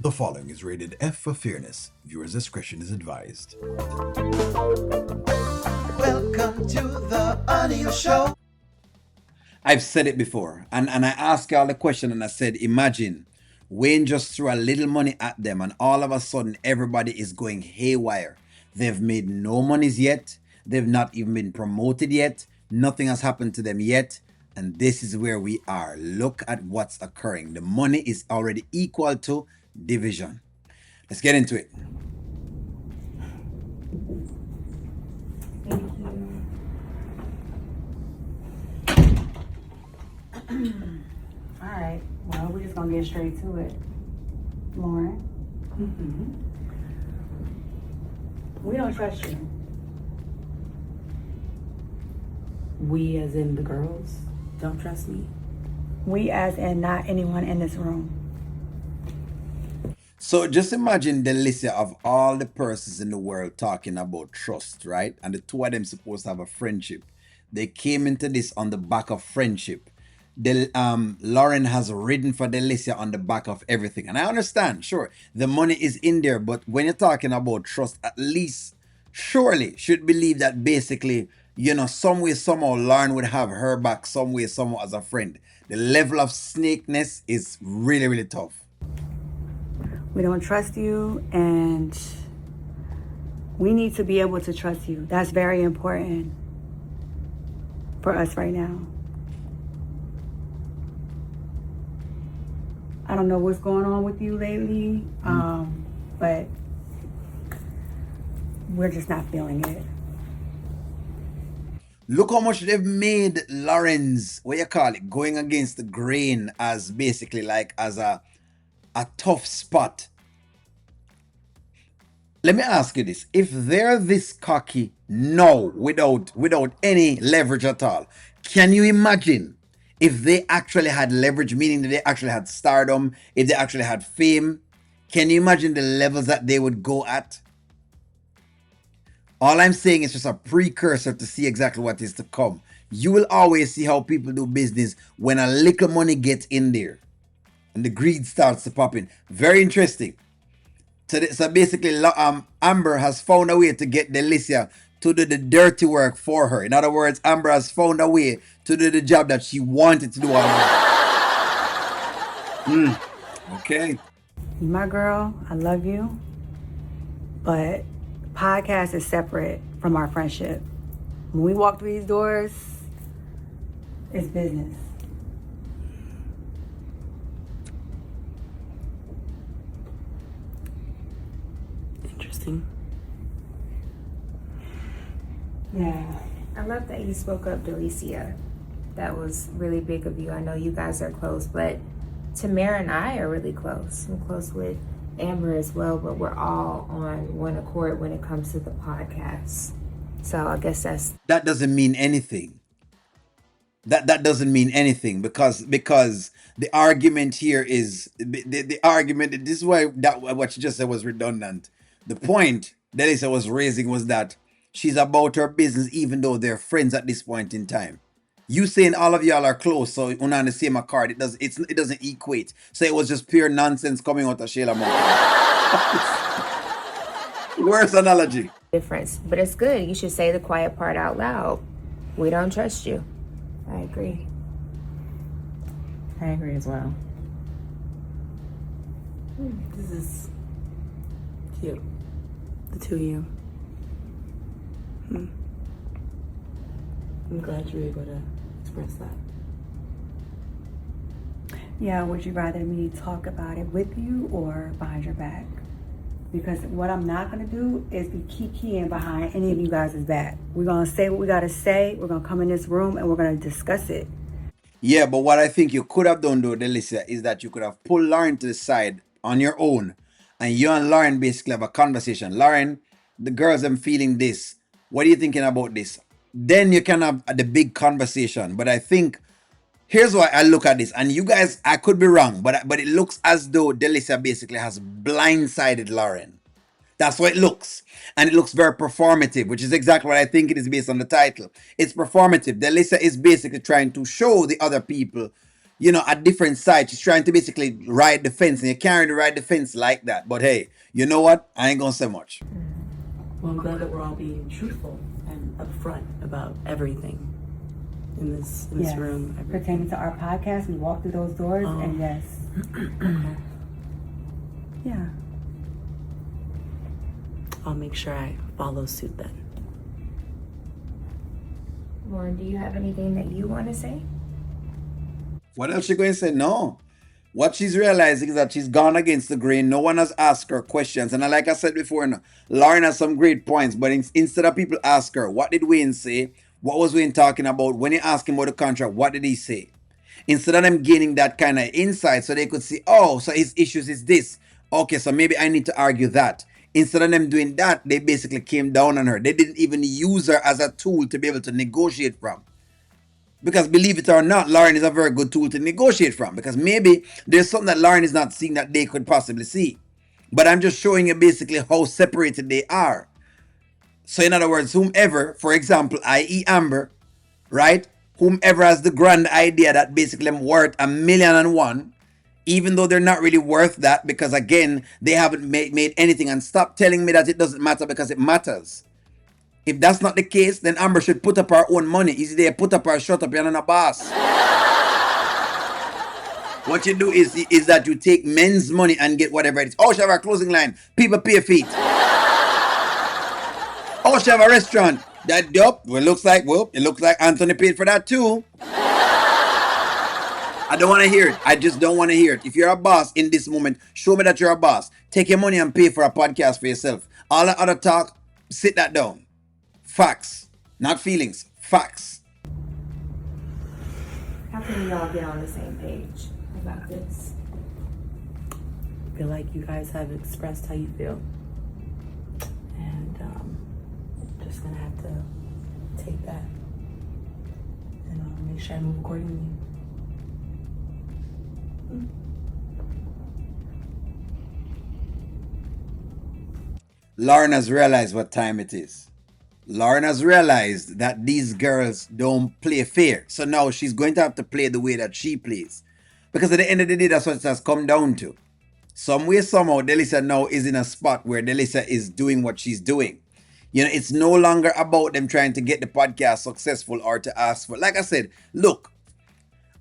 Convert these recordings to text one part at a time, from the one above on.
The following is rated F for fairness. Viewers' discretion is advised. Welcome to the audio show. I've said it before, and I asked y'all the question, and I said, imagine Wayne just threw a little money at them, and all of a sudden, everybody is going haywire. They've made no monies yet. They've not even been promoted yet. Nothing has happened to them yet. And this is where we are. Look at what's occurring. The money is already equal to division. Let's get into it. All right. Well, we're just gonna get straight to it. Lauren. We don't trust you. We, as in the girls, don't trust me? We, as in not anyone in this room. So just imagine Delicia, of all the persons in the world talking about trust, right? And the two of them supposed to have a friendship. They came into this on the back of friendship. Lauren has ridden for Delicia on the back of everything. And I understand, sure, the money is in there. But when you're talking about trust, at least, surely should believe that basically, some way, somehow, Lauren would have her back some way, somehow as a friend. The level of snakeness is really, really tough. We don't trust you, and we need to be able to trust you. That's very important for us right now. I don't know what's going on with you lately, but we're just not feeling it. Look how much they've made Lauren's, going against the grain as basically like as a tough spot. Let me ask you this. If they're this cocky now without any leverage at all, can you imagine if they actually had leverage, meaning that they actually had stardom, if they actually had fame? Can you imagine the levels that they would go at? All I'm saying is just a precursor to see exactly what is to come. You will always see how people do business when a little money gets in there and the greed starts to pop in. Very interesting. So basically, Amber has found a way to get Delicia to do the dirty work for her. In other words, Amber has found a way to do the job that she wanted to do on her. Okay. My girl, I love you, but podcast is separate from our friendship. When we walk through these doors, it's business. Interesting. Yeah. I love that you spoke up, Delicia. That was really big of you. I know you guys are close, but Tamara and I are really close. I'm close with Amber as well, but we're all on one accord when it comes to the podcast. So I guess that doesn't mean anything. That doesn't mean anything because the argument here is the argument. This is why that what she just said was redundant. The point that Lisa was raising was that she's about her business, even though they're friends at this point in time. You saying all of y'all are close, so you're on the same accord, it doesn't equate. So it was just pure nonsense coming out of Shayla mouth. Worst analogy. difference, but it's good. You should say the quiet part out loud. We don't trust you. I agree. I agree as well. This is cute. The two of you. I'm glad you were able to express that. Yeah, would you rather me talk about it with you or behind your back? Because what I'm not going to do is be kikiing behind any of you guys' back. We're going to say what we got to say. We're going to come in this room and we're going to discuss it. Yeah, but what I think you could have done though, Delicia, is that you could have pulled Lauren to the side on your own and you and Lauren basically have a conversation. Lauren, the girls, I'm feeling this. What are you thinking about this? Then you can have the big conversation. But I think here's why I look at this, and you guys, I could be wrong, but it looks as though Delicia basically has blindsided Lauren. That's what it looks. And it looks very performative, which is exactly what I think it is based on the title. It's performative. Delicia is basically trying to show the other people, at different sides. She's trying to basically ride the fence, and you can't really ride the fence like that. But hey, you know what? I ain't gonna say much. Well, I'm glad that we're all being truthful and upfront about everything in this Yes. room. Everything. Pertaining to our podcast, we walk through those doors, and yes. Yeah. I'll make sure I follow suit then. Lauren, do you have anything that you want to say? What else she going to say? No. What she's realizing is that she's gone against the grain. No one has asked her questions. And like I said before, Lauren has some great points. But instead of people ask her, what did Wayne say? What was Wayne talking about? When you ask him about the contract, what did he say? Instead of them gaining that kind of insight so they could see, oh, so his issues is this. Okay, so maybe I need to argue that. Instead of them doing that, they basically came down on her. They didn't even use her as a tool to be able to negotiate from. Because believe it or not, Lauren is a very good tool to negotiate from. Because maybe there's something that Lauren is not seeing that they could possibly see. But I'm just showing you basically how separated they are. So in other words, whomever, for example, i.e. Amber, right? Whomever has the grand idea that basically I'm worth $1,000,001, even though they're not really worth that, because again, they haven't made anything. And stop telling me that it doesn't matter, because it matters. If that's not the case, then Amber should put up her own money. Is there put up or shut up, you're not a boss. What you do is that you take men's money and get whatever it is. Oh, she have a closing line. People pay feet. Oh, she have a restaurant. That dope. It looks like Anthony paid for that too. I don't want to hear it. I just don't want to hear it. If you're a boss in this moment, show me that you're a boss. Take your money and pay for a podcast for yourself. All that other talk, sit that down. Facts, not feelings. Facts. How can we all get on the same page about this? I feel like you guys have expressed how you feel. And just gonna have to take that and make sure I move accordingly. Lauren has realized what time it is. Lauren has realized that these girls don't play fair. So now she's going to have to play the way that she plays. Because at the end of the day, that's what it has come down to. Some way, somehow, Delicia now is in a spot where Delicia is doing what she's doing. It's no longer about them trying to get the podcast successful or to ask for. Like I said, look,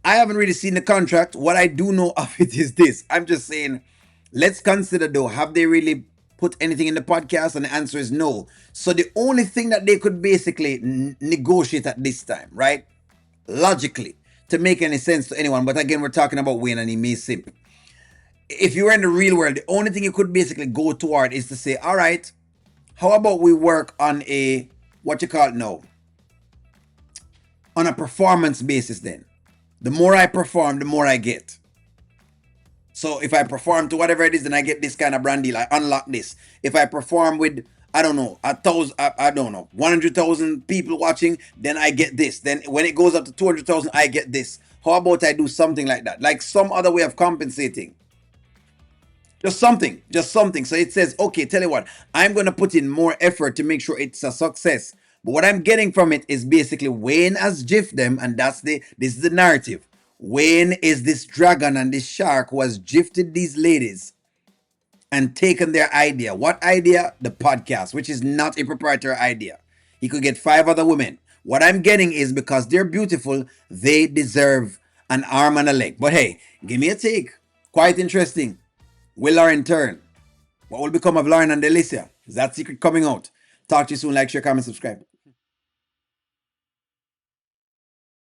I haven't really seen the contract. What I do know of it is this. I'm just saying, let's consider though, have they really put anything in the podcast? And the answer is no. So the only thing that they could basically negotiate at this time, right? Logically, to make any sense to anyone. But again, we're talking about Wayne and he may simp. If you were in the real world, the only thing you could basically go toward is to say, all right, how about we work on a, what you call it now? On a performance basis then. The more I perform, the more I get. So if I perform to whatever it is, then I get this kind of brand deal. I unlock this. If I perform with, 100,000 people watching, then I get this. Then when it goes up to 200,000, I get this. How about I do something like that? Like some other way of compensating. Just something. So it says, okay, tell you what, I'm going to put in more effort to make sure it's a success. But what I'm getting from it is basically Wayne has jiffed them, and this is the narrative. Wayne is this dragon and this shark who has gifted these ladies and taken their idea. What idea? The podcast, which is not a proprietary idea. He could get 5 other women. What I'm getting is because they're beautiful, they deserve an arm and a leg. But hey, give me a take. Quite interesting. Will Lauren turn? What will become of Lauren and Delicia? Is that secret coming out? Talk to you soon. Like, share, comment, subscribe.